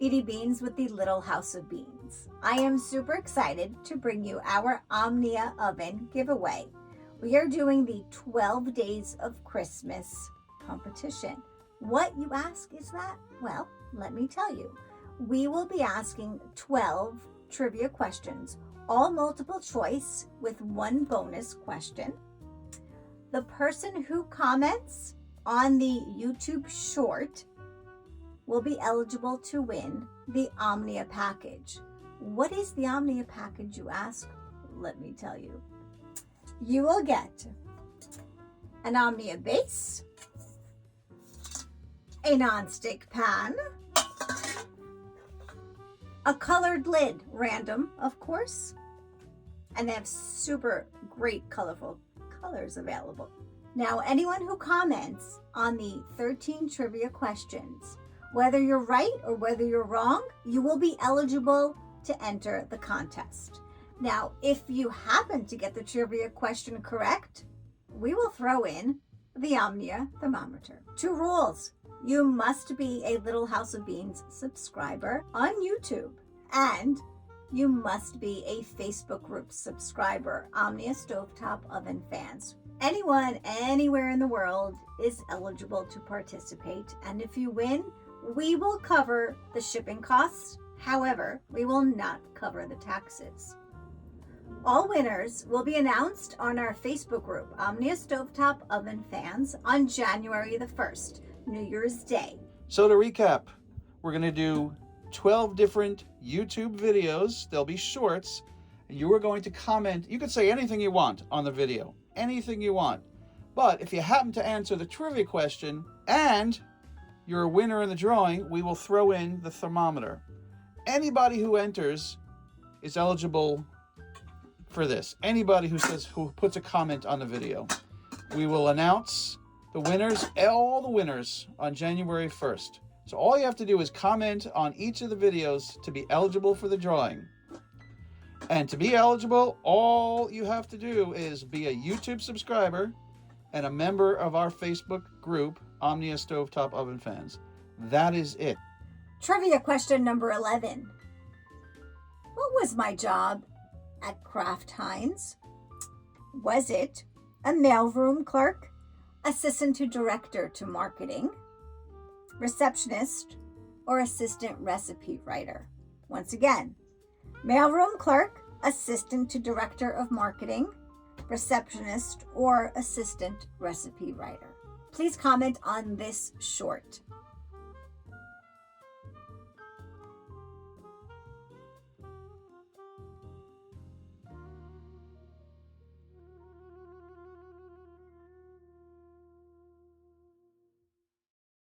Edye Beans with the Little House of Beans. I am super excited to bring you our Omnia oven giveaway. We are doing the 12 Days of Christmas competition. What, you ask, is that? Well, let me tell you. We will be asking 12 trivia questions, all multiple choice with one bonus question. The person who comments on the YouTube short will be eligible to win the Omnia package. What is the Omnia package, you ask? Let me tell you. You will get an Omnia base, a non-stick pan, a colored lid, random, of course, and they have super great colorful colors available. Now, anyone who comments on the 13 trivia questions, whether you're right or whether you're wrong, you will be eligible to enter the contest. Now, if you happen to get the trivia question correct, we will throw in the Omnia thermometer. 2 rules. You must be a Little House of Beans subscriber on YouTube, and you must be a Facebook group subscriber, Omnia Stovetop Oven Fans. Anyone, anywhere in the world is eligible to participate, and if you win, we will cover the shipping costs. However, we will not cover the taxes. All winners will be announced on our Facebook group, Omnia Stovetop Oven Fans, on January the 1st, New Year's Day. So to recap, we're going to do 12 different YouTube videos. They'll be shorts. You are going to comment. You could say anything you want on the video, anything you want. But if you happen to answer the trivia question and you're a winner in the drawing, we will throw in the thermometer. Anybody who enters is eligible for this. Anybody who puts a comment on the video. We will announce the winners, all the winners, on January 1st. So all you have to do is comment on each of the videos to be eligible for the drawing. And to be eligible, all you have to do is be a YouTube subscriber and a member of our Facebook group, Omnia Stovetop Oven Fans. That is it. Trivia question number 11. What was my job at Kraft Heinz? Was it a mailroom clerk, assistant to director to marketing, receptionist, or assistant recipe writer? Once again, mailroom clerk, assistant to director of marketing, receptionist, or assistant recipe writer. Please comment on this short.